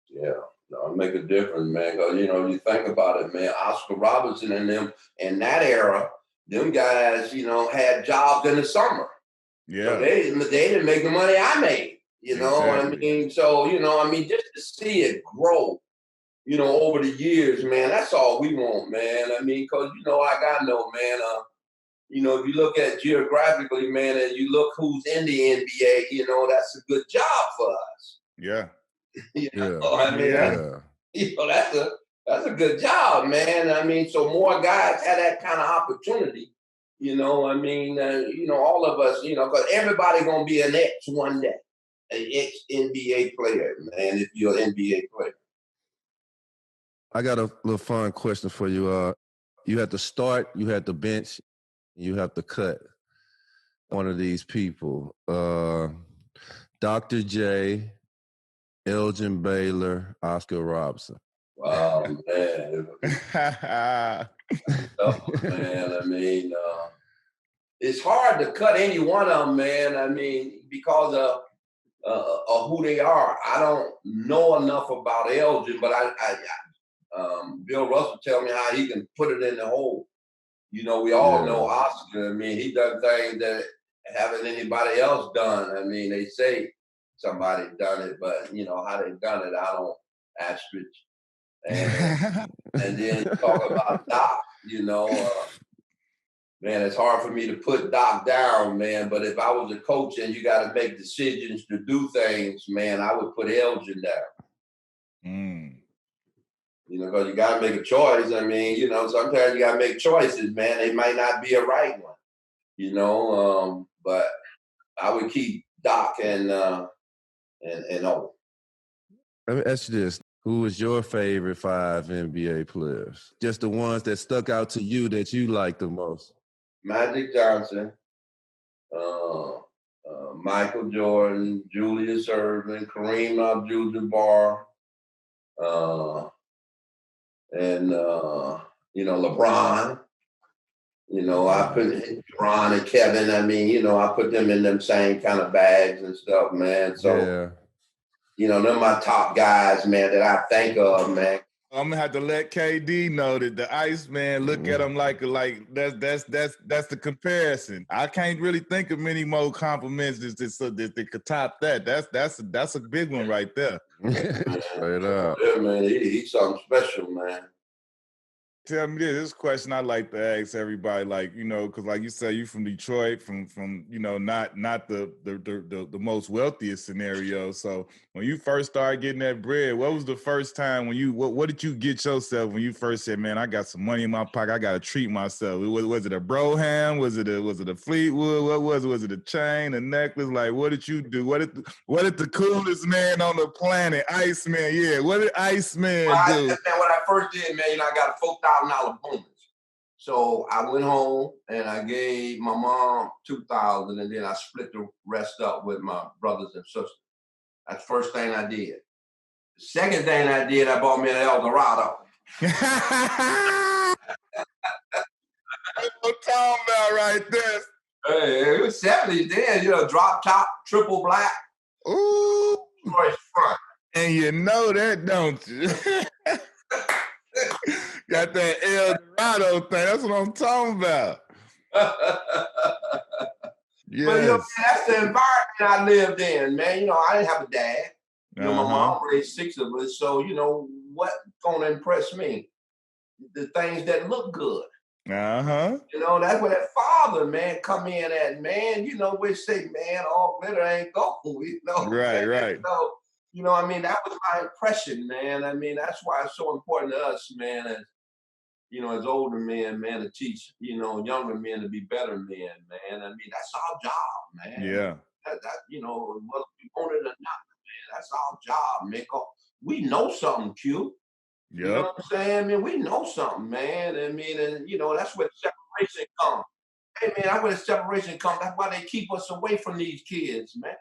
Yeah, no, make a difference, man. Because, you know, you think about it, man, Oscar Robertson and them in that era, them guys, you know, had jobs in the summer. Yeah. So they didn't make the money I made, you know what I mean? So, you know, I mean, just to see it grow, you know, over the years, man, that's all we want, man. I mean, because, you know, like I know, man, you know, if you look at geographically, man, and you look who's in the NBA, you know, that's a good job for us. Yeah. You know, I mean, you know, that's a good job, man. I mean, so more guys had that kind of opportunity. You know, I mean, you know, all of us, you know, because everybody gonna be an X one day, an ex-NBA player, man. If you're an NBA player. I got a little fun question for you. You had to start, you had to bench, you have to cut one of these people. Dr. J, Elgin Baylor, Oscar Robertson. Wow, man. Oh, man, I mean, it's hard to cut any one of them, man. I mean, because of who they are. I don't know enough about Elgin, but Bill Russell tell me how he can put it in the hole. You know, we all know Oscar. I mean, he does things that haven't anybody else done. I mean, they say somebody done it, but you know how they done it, I don't asterisk. And then talk about Doc, you know, man, it's hard for me to put Doc down, man. But if I was a coach and you got to make decisions to do things, man, I would put Elgin down. You know, because you got to make a choice. I mean, you know, sometimes you got to make choices, man. They might not be a right one, you know. But I would keep Doc and O. Let me ask you this. Who was your favorite 5 NBA players? Just the ones that stuck out to you that you liked the most. Magic Johnson, Michael Jordan, Julius Erving, Kareem Abdul-Jabbar, and you know, LeBron. You know, I put LeBron and Kevin. I mean, you know, I put them in them same kind of bags and stuff, man. So, you know, they're my top guys, man, that I think of, man. I'm gonna have to let KD know that the Iceman look at him like that's the comparison. I can't really think of many more compliments that could top that. That's a big one right there. Straight up. Yeah, man, he's something special, man. Tell me this question I like to ask everybody, like, you know, because like you say, you from Detroit, from you know, not the most wealthiest scenario. So when you first started getting that bread, what was the first time when you what did you get yourself when you first said, man, I got some money in my pocket, I gotta treat myself? Was it a Broham? Was it a Fleetwood? What was it? Was it a chain, a necklace? Like, what did you do? What did the coolest man on the planet, Iceman? Yeah, what did Iceman do? When I first did, man, you know, I got a $4,000 bonus. So I went home and I gave my mom $2,000, and then I split the rest up with my brothers and sisters. That's the first thing I did. The second thing I did, I bought me an Eldorado. That's what I'm talking about right there. Hey, it was 70s then, you know, drop top, triple black. Ooh. Front. And you know that, don't you? Got that Eldorado thing. That's what I'm talking about. Yes. But, you know, man, that's the environment I lived in, man. You know, I didn't have a dad. You know, my mom raised 6 of us. So, you know, what's going to impress me? The things that look good. You know, that's where that father, man, come in at, man. You know, we say, man, all glitter ain't gold. You know, right. So, you know, I mean, that was my impression, man. I mean, that's why it's so important to us, man, as, you know, as older men, man, to teach, you know, younger men to be better men, man. I mean, that's our job, man. Yeah. That you know, whether we want it or not, man, that's our job, man. We know something, Q. Yep. You know what I'm saying? I mean, we know something, man. I mean, and, you know, that's where the separation comes. Hey, man, that's where the separation comes. That's why they keep us away from these kids, man.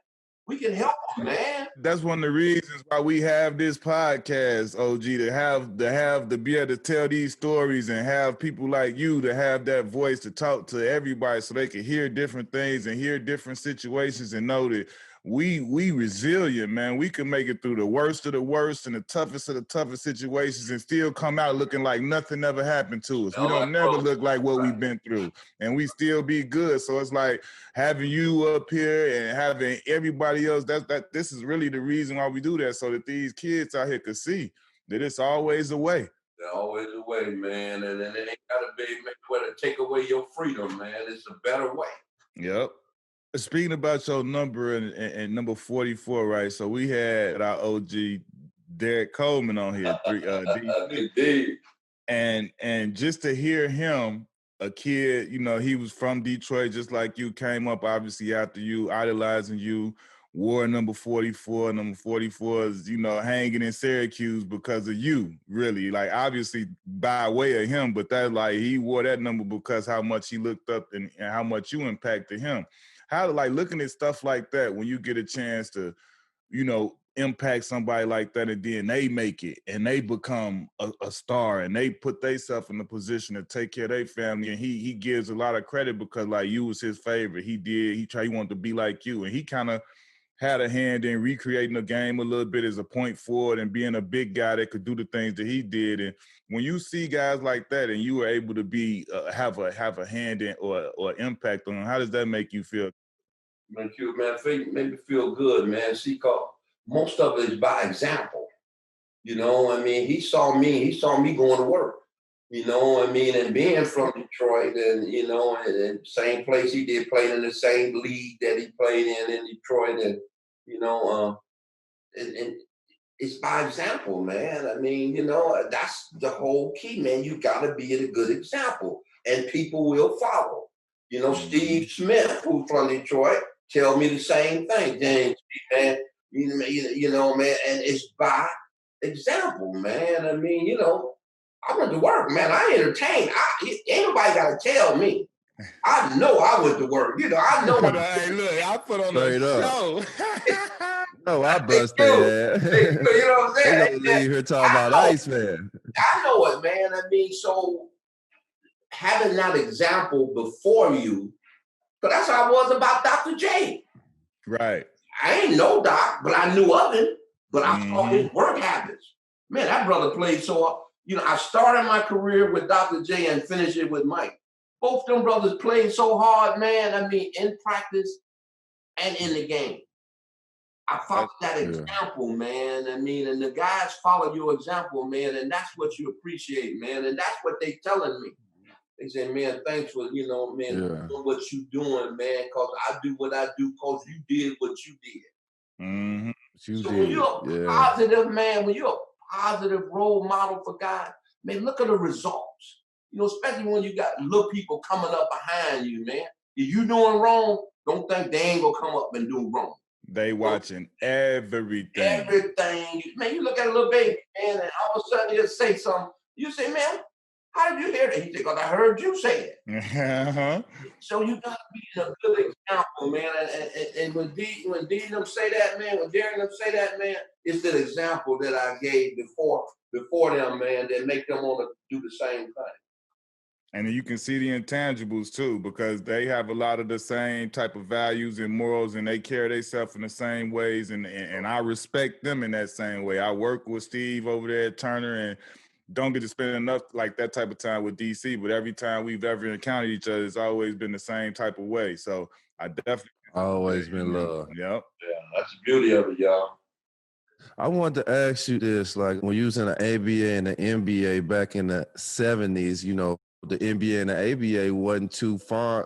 We can help them, man. That's one of the reasons why we have this podcast, OG, to be able to tell these stories and have people like you to have that voice to talk to everybody so they can hear different things and hear different situations and know that we resilient, man. We can make it through the worst of the worst and the toughest of the toughest situations and still come out looking like nothing ever happened to us. We don't never look like what we've been through, and we still be good. So it's like having you up here and having everybody else. This is really the reason why we do that, so that these kids out here could see that it's always a way. There's always a way, man, and it ain't gotta be where to take away your freedom, man. It's a better way. Yep. Speaking about your number and number 44, right? So we had our OG Derek Coleman on here, and just to hear him, a kid, you know, he was from Detroit, just like you, came up obviously after you, idolizing you, wore number 44. Number 44 is, you know, hanging in Syracuse because of you, really. Like, obviously by way of him, but that, like, he wore that number because how much he looked up and how much you impacted him. How, like, looking at stuff like that, when you get a chance to, you know, impact somebody like that, and then they make it and they become a star and they put themselves in a position to take care of their family. And he gives a lot of credit because like you was his favorite. He wanted to be like you, and he kind of had a hand in recreating the game a little bit as a point forward and being a big guy that could do the things that he did. And when you see guys like that and you were able to be have a hand in or impact on them, how does that make you feel? Make me feel good, man. See, cause most of it is by example. You know, I mean, he saw me going to work. You know, I mean, and being from Detroit, and you know, and same place he did, played in the same league that he played in Detroit, and you know, and it's by example, man. I mean, you know, that's the whole key, man. You got to be a good example, and people will follow. You know, Steve Smith, who's from Detroit, tell me the same thing. James, man, you know, man, and it's by example, man. I mean, you know, I went to work, man. I entertained. Ain't nobody got to tell me. I know I went to work. You know, I know. Hey, look, I put on a show. No, I bust their ass. You know what I'm saying? They gonna leave here talking about Iceman. I know it, man. I mean, so having that example before you, because that's how I was about Dr. J. Right. I ain't know Doc, but I knew of him. But I saw his work habits. Man, that brother played so. You know, I started my career with Dr. J and finished it with Mike. Both them brothers played so hard, man. I mean, in practice and in the game. I followed that example, man. I mean, and the guys follow your example, man, and that's what you appreciate, man. And that's what they telling me. They say, man, thanks for, you know, man, doing what you doing, man, because I do what I do because you did what you did. Mm-hmm. So when you're a positive man, when you're a positive role model for God, man, look at the results. You know, especially when you got little people coming up behind you, man. If you doing wrong, don't think they ain't gonna come up and do wrong. They watching everything. Everything. Man, you look at a little baby, man, and all of a sudden he'll say something. You say, man, how did you hear that? He said, because I heard you say it. So you got to be a good example, man. And when D them say that, man, when Darren them say that, man, it's the example that I gave before them, man, that make them want to do the same thing. And you can see the intangibles too, because they have a lot of the same type of values and morals, and they carry themselves in the same ways. And I respect them in that same way. I work with Steve over there at Turner, and don't get to spend enough like that type of time with DC. But every time we've ever encountered each other, it's always been the same type of way. So I definitely always been love. Yep. Yeah, that's the beauty of it, y'all. I wanted to ask you this, like when you was in the ABA and the NBA back in the 70s, you know, the NBA and the ABA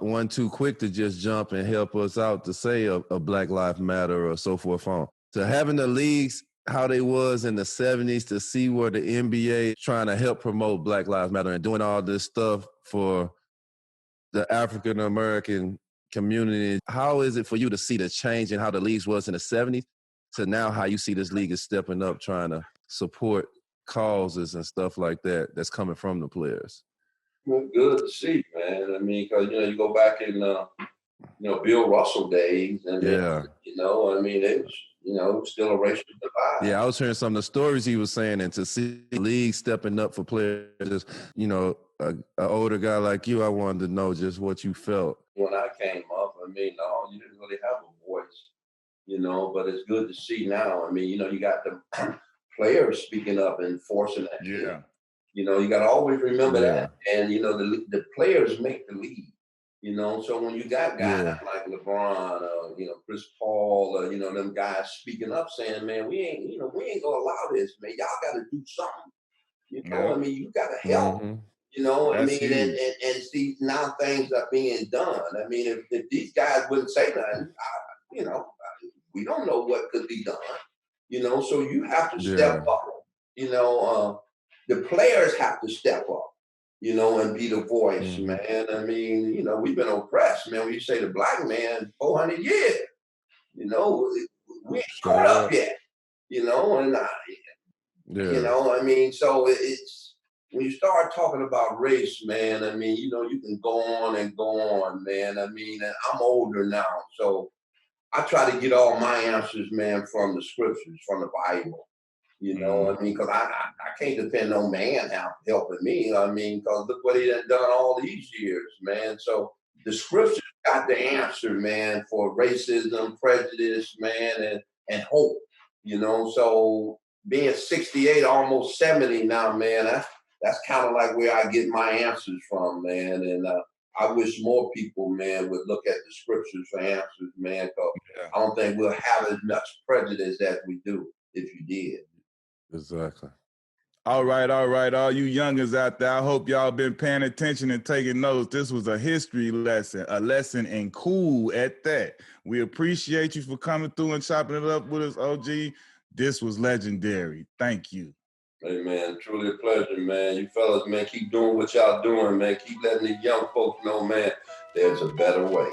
wasn't too quick to just jump and help us out to say a Black Lives Matter or so forth on. So having the leagues how they was in the 70s to see where the NBA trying to help promote Black Lives Matter and doing all this stuff for the African American community. How is it for you to see the change in how the leagues was in the 70s to now how you see this league is stepping up trying to support causes and stuff like that that's coming from the players? Well, good to see, man. I mean, because, you know, you go back in, you know, Bill Russell days. And then, you know, I mean, it was, you know, still a racial divide. Yeah, I was hearing some of the stories he was saying, and to see the league stepping up for players, you know, an older guy like you, I wanted to know just what you felt. When I came up, I mean, no, you didn't really have a voice, you know, but it's good to see now. I mean, you know, you got the players speaking up and forcing that. Yeah. You know, you got to always remember that. And, you know, the players make the league, you know. So when you got guys like LeBron, you know, Chris Paul, you know, them guys speaking up saying, man, we ain't going to allow this, man. Y'all got to do something. You know, I mean, you got to help. You know, I mean, and see, now things are being done. I mean, if these guys wouldn't say nothing, you know, we don't know what could be done. You know, so you have to step up. You know, the players have to step up, you know, and be the voice, man. I mean, you know, we've been oppressed, man. When you say the Black man, 400 years, you know, we ain't caught up yet, you know, and, you know, I mean, so it's, when you start talking about race, man, I mean, you know, you can go on and go on, man. I mean, and I'm older now, so I try to get all my answers, man, from the scriptures, from the Bible. You know what I mean? Because I can't depend on man helping me. You know what I mean? Because look what he done all these years, man. So the scriptures got the answer, man, for racism, prejudice, man, and hope. You know, so being 68, almost 70 now, man, that's kind of like where I get my answers from, man. And I wish more people, man, would look at the scriptures for answers, man, because I don't think we'll have as much prejudice as we do if you did. Exactly. All right, all you youngers out there, I hope y'all been paying attention and taking notes. This was a history lesson, a lesson in cool at that. We appreciate you for coming through and chopping it up with us, OG. This was legendary. Thank you. Hey, man, truly a pleasure, man. You fellas, man, keep doing what y'all doing, man. Keep letting the young folks know, man, there's a better way.